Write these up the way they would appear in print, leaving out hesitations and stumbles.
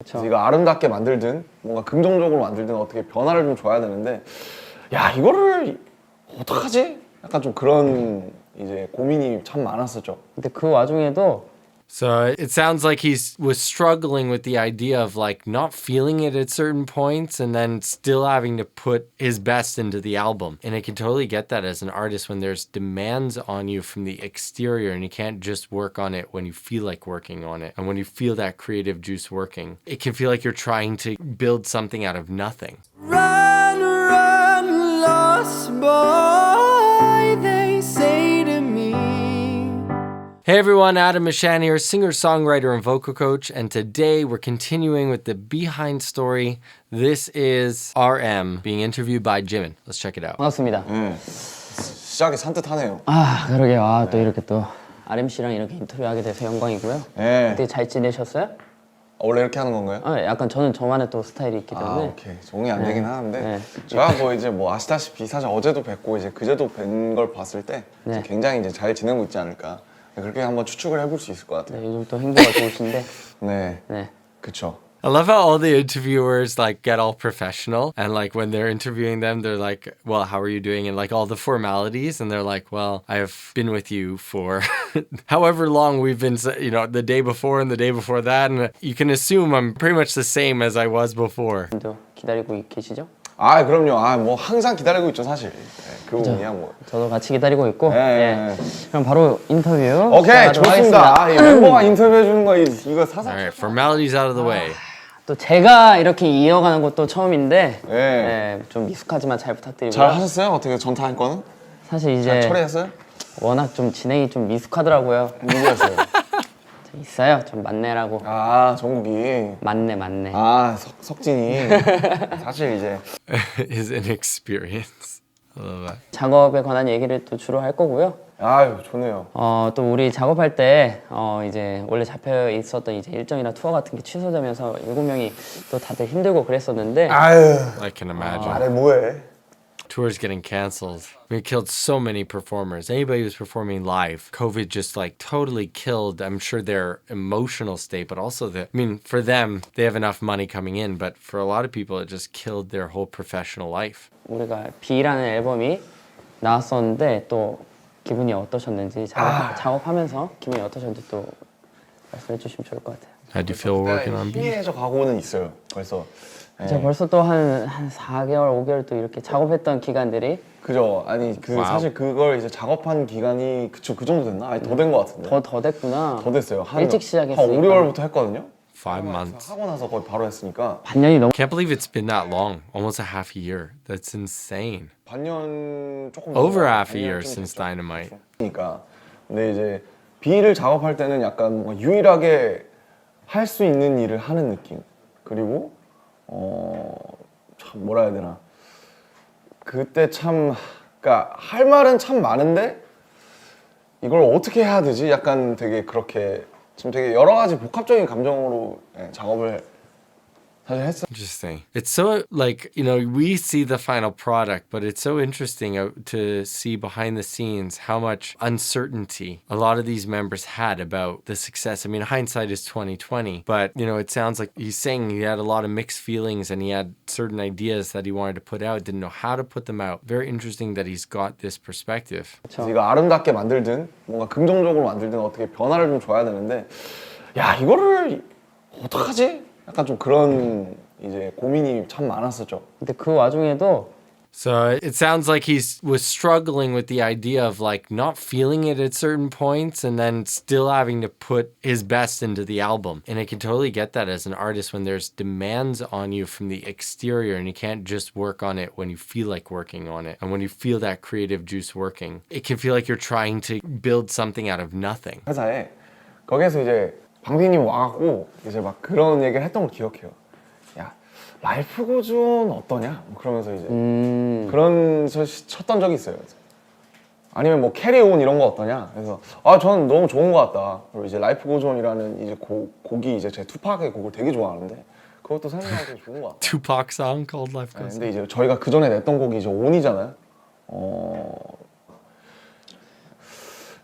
그래서 이거 아름답게 만들든 뭔가 긍정적으로 만들든 어떻게 변화를 좀 줘야 되는데 야 이거를 어떡하지? 약간 좀 그런 이제 고민이 참 많았었죠. 근데 그 와중에도 So it sounds like was struggling with the idea of like not feeling it at certain points and then still having to put his best into the album. And I can totally get that as an artist when there's demands on you from the exterior and you can't just work on it when you feel like working on it. And when you feel that creative juice working, it can feel like you're trying to build something out of nothing. Run, run, lost boy, they say to me. Hey everyone, Adam Mishan here, singer, songwriter, and vocal coach. And today we're continuing with the be-hind story. This is RM being interviewed by Jimin. Let's check it out. 반갑습니다. 시작이 산뜻하네요. 아 그러게요. 아, 또 이렇게 또 RM씨랑 이렇게 인터뷰하게 돼서 영광이고요. 네. 어떻게 잘 지내셨어요? 원래 이렇게 하는 건가요? 약간 저는 저만의 또 스타일이 있기 때문에. 오케이. 종이 안 되긴 하는데 네. 제가 뭐 이제 뭐 아시다시피 사실 어제도 뵙고 이제 그제도 뵌 걸 봤을 때 네. 굉장히 이제 잘 지내고 있지 않을까 그렇게 한번 추측을 해볼 수 있을 것 같아요. 네, 요즘 또 행보가 좋으신데. 네, 네. 그쵸. I love how all the interviewers like get all professional and like when they're interviewing them, they're like, well, how are you doing? And like all the formalities. And they're like, well, I've been with you for however long we've been, you know, the day before and the day before that. And you can assume I'm pretty much the same as I was before. 또 기다리고 계시죠? 아 그럼요. 아 뭐 항상 기다리고 있죠 사실. 네, 그 부분이야 뭐. 저도 같이 기다리고 있고. 네. 그럼 바로 인터뷰 오케이 시작하도록 좋습니다. 하겠습니다. 아, 이 멤버가 인터뷰해 주는 거 이거 사사. All right, formalities out of the way. 또 제가 이렇게 이어가는 것도 처음인데 네. 네, 좀 미숙하지만 잘 부탁드리고요. 잘 하셨어요? 어떻게 전타할 거는? 사실 잘 이제 처리했어요? 워낙 좀 진행이 좀 미숙하더라고요. 누구였어요? 있어요. 좀 만내라고. 아 정국이. 만내. 아 석진이. 사실 이제 His inexperience. I love that. 작업에 관한 얘기를 또 주로 할 거고요. 아유 좋네요. 또 우리 작업할 때 이제 원래 잡혀 있었던 이제 일정이나 투어 같은 게 취소되면서 7명이 또 다들 힘들고 그랬었는데 아유 I can imagine. 말해 뭐해? Tours getting canceled. We killed so many performers. Anybody who's performing live, COVID just like totally killed, I'm sure, their emotional state, but also I mean, for them, they have enough money coming in, but for a lot of people, it just killed their whole professional life. 우리가 B라는 앨범이 나왔었는데 또 기분이 어떠셨는지 작업하면서 기분이 어떠셨는지 또 말씀해 주시면 좋을 것 같아요. How do you feel working on B? 희미해져 가고는 있어요. 벌써. 제가 벌써 또 한 4개월, 5개월 또 이렇게 작업했던 기간들이 그죠. 아니 그 와우. 사실 그걸 이제 작업한 기간이 그쵸 그 정도 됐나? 아니 더 된 것 같은데. 더 됐구나. 더 됐어요. 일찍 시작했으니까. 한 5, 6월부터 했거든요. 5 months. 하고 나서 거의 바로 했으니까 반년이 넘. Can't believe it's been that long. Almost a half a year. That's insane. 반년 조금 Over 넘어가요. half a year 반년 좀 since 됐죠. Dynamite. 그러니까 근데 이제 B를 작업할 때는 약간 뭔가 유일하게 할 수 있는 일을 하는 느낌. 그리고 참 뭐라 해야 되나. 그때 참 그러니까 할 말은 참 많은데 이걸 어떻게 해야 되지? 약간 되게 그렇게 지금 되게 여러 가지 복합적인 감정으로 작업을 사실 했어요. Interesting. It's so like, you know, we see the final product, but it's so interesting to see behind the scenes how much uncertainty a lot of these members had about the success. I mean, hindsight is 2020, but you know, it sounds like he's saying he had a lot of mixed feelings and he had certain ideas that he wanted to put out, didn't know how to put them out. Very interesting that he's got this perspective. 그래서 이거 아름답게 만들든 뭔가 긍정적으로 만들든 어떻게 변화를 좀 줘야 되는데 야 이거를 어떡하지? 약간 좀 그런 이제 고민이 참 많았었죠. 근데 그 와중에도 So it sounds like was struggling with the idea of like not feeling it at certain points and then still having to put his best into the album. And I can totally get that as an artist when there's demands on you from the exterior and you can't just work on it when you feel like working on it. And when you feel that creative juice working, it can feel like you're trying to build something out of nothing. 회사에 거기에서 이제 방피님 와갖고 이제 막 그런 얘기를 했던 걸 기억해요. 야 라이프 고준 어떠냐? 뭐 그러면서 이제 그런 쳤던 적이 있어요. 그래서 아니면 뭐 캐리온 이런 거 어떠냐? 그래서 아 저는 너무 좋은 것 같다. 그리고 이제 라이프 고준이라는 이제 곡이 이제 제 투팍의 곡을 되게 좋아하는데 그것도 생각하기 되게 좋은 것 같아요. Tupac song called Life 네, Goes On. 근데 이제 저희가 그 전에 냈던 곡이 이제 온이잖아요.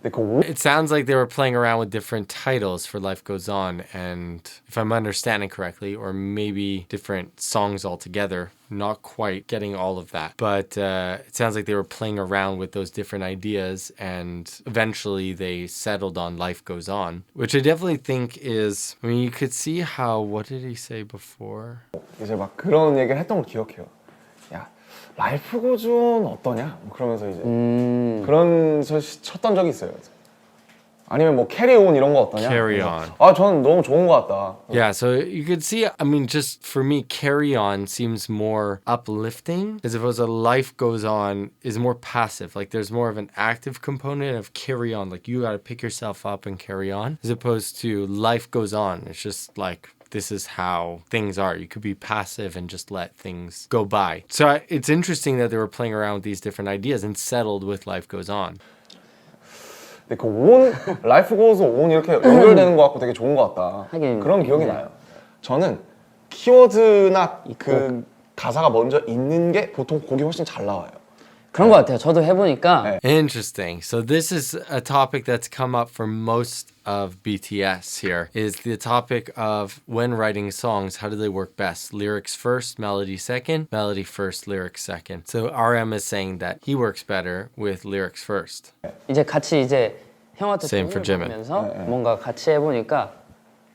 근데 그 It sounds like they were playing around with different titles for Life Goes On, and if I'm understanding correctly, or maybe different songs altogether, not quite getting all of that. But it sounds like they were playing around with those different ideas, and eventually they settled on Life Goes On, which I definitely think is, I mean, you could see how, what did he say before? 이제 막 그런 얘기를 했던 걸 기억해요. 야, 라이프 고준 어떠냐? 뭐 그러면서 이제 그런 쳤던 적이 있어요. 아니면 뭐 캐리온 이런 거 어떠냐? Carry 그래서 On. 아, 저는 너무 좋은 것 같다. Yeah, so you could see, I mean, just for me, Carry On seems more uplifting as opposed to Life Goes On is more passive. Like there's more of an active component of carry on. Like you got to pick yourself up and carry on as opposed to Life Goes On. It's just like, this is how things are. You could be passive and just let things go by. So it's interesting that they were playing around with these different ideas and settled with Life Goes On. 근데 그 온, 라이프 고즈 온 이렇게 연결되는 것 같고 되게 좋은 것 같다. 하긴, 그런 기억이 네. 나요. 저는 키워드나 그 가사가 먼저 있는 게 보통 곡이 훨씬 잘 나와요. 그런 것 같아요. 저도 해보니까 Interesting. So this is a topic that's come up for most of BTS here, is the topic of when writing songs, how do they work best? Lyrics first, melody second, melody first, lyrics second. So RM is saying that he works better with lyrics first. 이제 같이 이제 형한테 Same for 도움을 Jimin. 받으면서 뭔가 같이 해보니까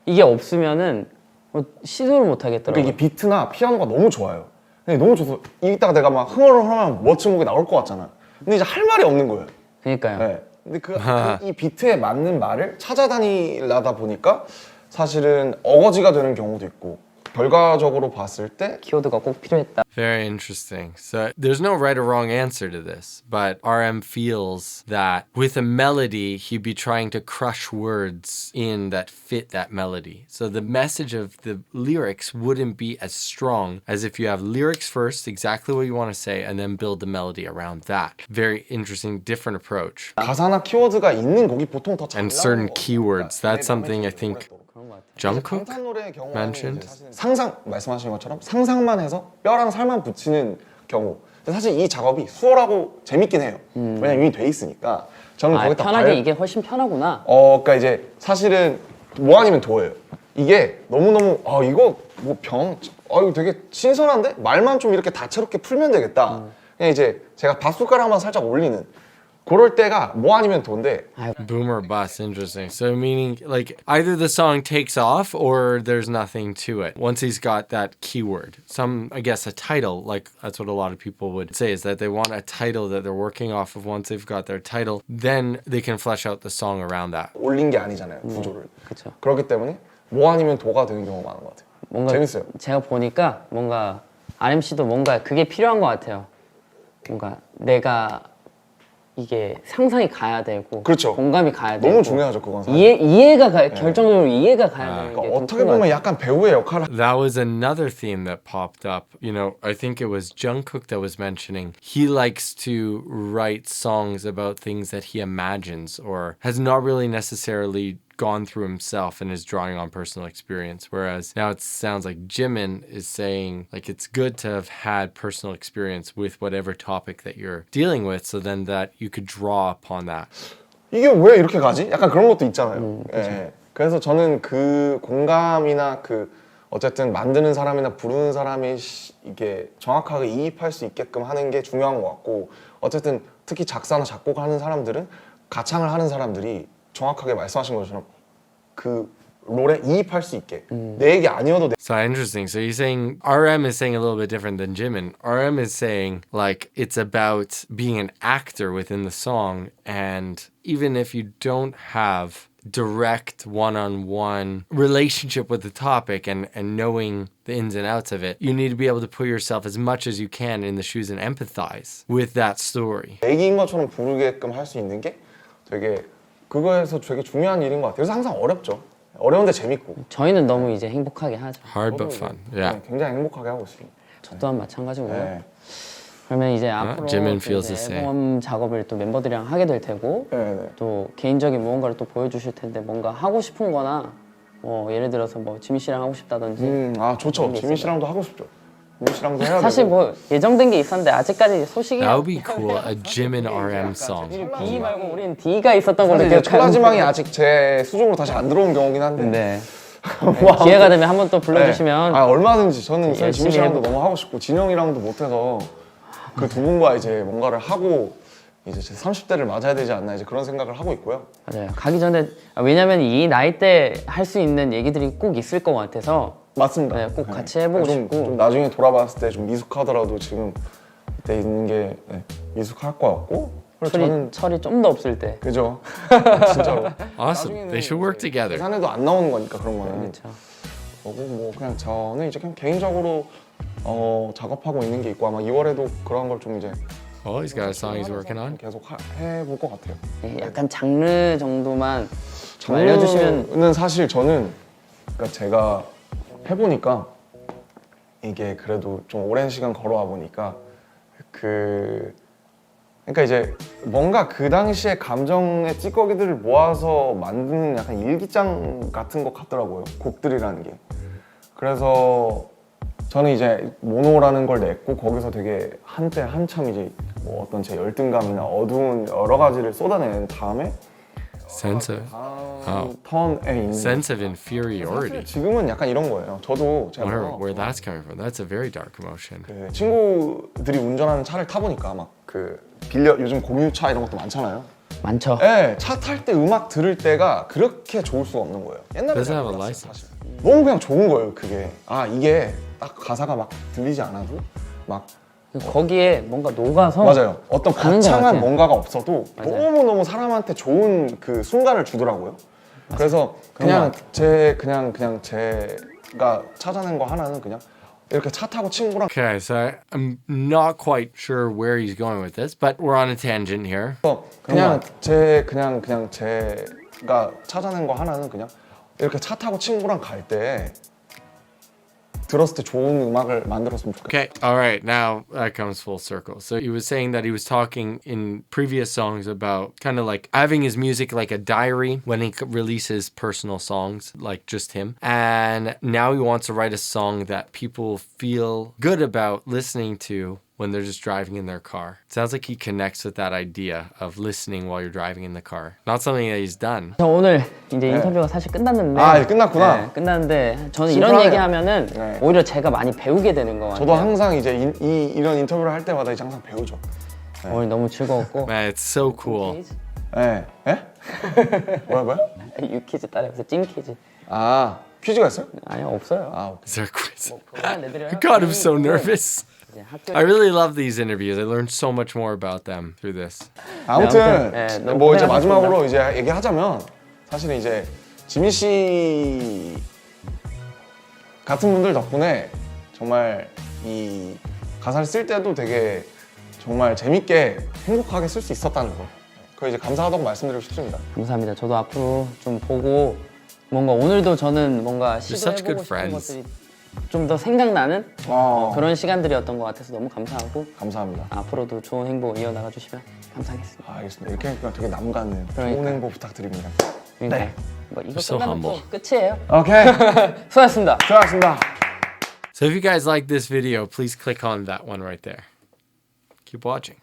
이게 없으면은 뭐 시도를 못 그러니까 하겠더라고요. 이게 비트나 피아노가 너무 좋아요. 근데 너무 좋아서 이따가 내가 막 흥얼흥얼하면 멋진 곡이 나올 것 같잖아. 근데 이제 할 말이 없는 거예요. 그러니까요. 네. 근데 이 비트에 맞는 말을 찾아다니려다 보니까 사실은 어거지가 되는 경우도 있고 결과적으로 봤을 때 키워드가 꼭 필요했다. Very interesting. So there's no right or wrong answer to this, but RM feels that with a melody, he'd be trying to crush words in that fit that melody. So the message of the lyrics wouldn't be as strong as if you have lyrics first, exactly what you want to say, and then build the melody around that. Very interesting, different approach. 가사나 키워드가 있는 곡이 보통 더 잘 And 나오는 certain 거거든요. keywords. That's 내 something I 맘에 think 오랫동안. Jungkook 방탄 노래의 경우는 mentioned. 이제 사실 상상 말씀하신 것처럼 상상만 해서 뼈랑 살만 붙이는 경우. 근데 사실 이 작업이 수월하고 재밌긴 해요. 왜냐면 이미 돼 있으니까. 저는 거기다 편하게 이게 훨씬 편하구나. 그러니까 이제 사실은 뭐 아니면 도예요. 이게 너무너무 이거 뭐 이거 되게 신선한데 말만 좀 이렇게 다채롭게 풀면 되겠다. 그냥 이제 제가 밥숟가락만 살짝 올리는 그럴 때가 뭐 아니면 도인데 Boomer bust, interesting. So meaning like either the song takes off or there's nothing to it. Once he's got that keyword. I guess a title, like that's what a lot of people would say, is that they want a title that they're working off of. Once they've got their title, then they can flesh out the song around that. 올린 게 아니잖아요, 구조를. 그렇죠. 그렇기 때문에 뭐 아니면 도가 되는 경우가 많은 것 같아요. 뭔가 재밌어요. 제가 보니까 뭔가 RMC도 뭔가 그게 필요한 것 같아요. 뭔가 내가 이게 상상이 가야 되고 그렇죠. 공감이 가야 되고 너무 중요하죠, 그건 사실. 이해가 결정적으로 이해가 가야 되는 게 그러니까 좀 어떻게 큰 것 보면 같아요. 약간 배우의 역할을 That was another theme that popped up. You know, I think it was Jungkook that was mentioning he likes to write songs about things that he imagines or has not really necessarily gone through himself and is drawing on personal experience. Whereas now it sounds like Jimin is saying like it's good to have had personal experience with whatever topic that you're dealing with, so then that you could draw upon that. 이게 왜 이렇게 가지? 약간 그런 것도 있잖아요. 예. 그래서 저는 그 공감이나 그 어쨌든 만드는 사람이나 부르는 사람이 이게 정확하게 이입할 수 있게끔 하는 게 중요한 것 같고 어쨌든 특히 작사나 작곡하는 사람들은 가창을 하는 사람들이 정확하게 말씀하신 것처럼 그 롤에 이입할 수 있게 내 얘기 아니어도 So interesting. So you're saying RM is saying a little bit different than Jimin. RM is saying like it's about being an actor within the song, and even if you don't have direct one-on-one relationship with the topic and knowing the ins and outs of it, you need to be able to put yourself as much as you can in the shoes and empathize with that story. 내 얘기인 것처럼 부르게끔 할 수 있는 게 되게 그거에서 되게 중요한 일인 것 같아요. 그래서 항상 어렵죠. 어려운데 재밌고. 저희는 너무 이제 행복하게 하죠. Hard but fun. Yeah. 굉장히 행복하게 하고 있습니다. 저 또한 마찬가지고요. 네. 그러면 이제 앞으로 Jimin 또 feels 이제 the same. 앨범 작업을 또 멤버들이랑 하게 될 테고 네. 또 개인적인 무언가를 또 보여주실 텐데 뭔가 하고 싶은 거나 뭐 예를 들어서 뭐 지민 씨랑 하고 싶다든지 좋죠. 지민 씨랑도 하고 싶죠. 씨랑도 해야 사실 되고. 뭐 예정된 게 있었는데 아직까지 소식이 That would be cool. A Jim and RM song. B 말고 우린 D가 있었던 걸로 근데 이제 기억하는데. 촐라지망이 아직 제 수중으로 다시 안 들어온 경우긴 한데. 네. 네, 기회가 되면 한번 또 불러주시면 아 얼마든지 저는 열심히 지민 씨랑도 해볼게요. 너무 하고 싶고 진영이랑도 못해서 그 두 분과 이제 뭔가를 하고 이제 제 30대를 맞아야 되지 않나 이제 그런 생각을 하고 있고요. 맞아요. 가기 전에 왜냐면 이 나이 때 할 수 있는 얘기들이 꼭 있을 것 같아서 맞습니다. 네, 꼭 같이 해보고 싶고. 좀 나중에 돌아봤을 때 좀 미숙하더라도 지금 이때 있는 게 미숙할 것 같고 그래서 저는 철이 좀 더 없을 때. 그죠 진짜로 Awesome. They should work together. 산에도 안 나오는 거니까 그런 거는 그렇죠. 그리고 뭐 그냥 저는 이제 그냥 개인적으로 작업하고 있는 게 있고 아마 2월에도 그런 걸 좀 이제 Oh, he's got a song he's working on. 계속 해볼 것 같아요. 네, 약간 장르 정도만 좀 알려주시면. 장르는 사실 저는 그러니까 제가 해보니까 이게 그래도 좀 오랜 시간 걸어와 보니까 그러니까 이제 뭔가 그 당시의 감정의 찌꺼기들을 모아서 만드는 약간 일기장 같은 것 같더라고요. 곡들이라는 게. 그래서 저는 이제 모노라는 걸 냈고 거기서 되게 한때 한참 이제 뭐 어떤 제 열등감이나 어두운 여러 가지를 쏟아낸 다음에 Sense of 턴에 있는 sense of inferiority. 지금은 약간 이런 거예요. 저도 제가 Where that's coming from? That's a very dark emotion. 그 친구들이 운전하는 차를 타보니까 막 그 요즘 공유차 이런 것도 많잖아요. 많죠. 네, 차 탈 때 음악 들을 때가 그렇게 좋을 수가 없는 거예요. 옛날에 Doesn't 잘 have a 몰랐어요, license. 사실. 너무 그냥 좋은 거예요. 그게 이게 딱 가사가 막 들리지 않아도 막 거기에 뭔가 녹아서. 맞아요. 어떤 가는 것 거창한 같아요. 뭔가가 없어도 맞아요. 너무너무 사람한테 좋은 그 순간을 주더라고요. 그래서 그냥 그냥 제가 찾아낸 거 하나는 그냥 이렇게 차 타고 친구랑 Okay, so I'm not quite sure where he's going with this, but we're on a tangent here. 그냥 제가 찾아낸 거 하나는 그냥 이렇게 차 타고 친구랑 갈 때 들었을 때 좋은 음악을 만들었으면 좋겠어요. Okay, all right, now that comes full circle. So he was saying that he was talking in previous songs about kind of like having his music like a diary when he releases personal songs, like just him. And now he wants to write a song that people feel good about listening to when they're just driving in their car. It sounds like he connects with that idea of listening while you're driving in the car. Not something that he's done. 저 오늘 이제 인터뷰가 사실 끝났는데. 이제 끝났구나. 네, 끝났는데 저는 이런 심플하네요. 얘기하면은 네. 오히려 제가 많이 배우게 되는 것 같아요. 저도 항상 이제 이런 인터뷰를 할 때마다 이제 항상 배우죠. 오늘 너무 즐거웠고. Man, it's so cool. 예? 뭐야? 유퀴즈 따라해서 찐퀴즈. 퀴즈가 있어요? 아니요, 없어요. 오케이. Is there a quiz? 그냥 내드려요. God, I'm so nervous. 이제 학교 I really love these interviews. I learned so much more about them through this. 아무튼 네, 너무 뭐 이제 고생하셨습니다. 마지막으로 이제 얘기하자면 사실은 이제 지민 씨 같은 분들 덕분에 정말 이 가사를 쓸 때도 되게 정말 재밌게 행복하게 쓸 수 있었다는 거. 그거 이제 감사하다고 말씀드리고 싶습니다. 감사합니다. 저도 앞으로 좀 보고 뭔가 오늘도 저는 뭔가 such 시도해보고 good 싶은 friends. 것들이 좀 더 생각나는 그런 그런 시간들이었던 것 같아서 너무 감사하고 감사합니다. 앞으로도 좋은 행복 이어나가 주시면 감사하겠습니다. 알겠습니다. 이렇게 하니까 되게 남 같네요. 그러니까. 좋은 행복 부탁드립니다. 네. 뭐 이거 so 끝나면 또 humble. 끝이에요. 오케이. 수고하셨습니다. 수고하셨습니다. So if you guys like this video, please click on that one right there. Keep watching.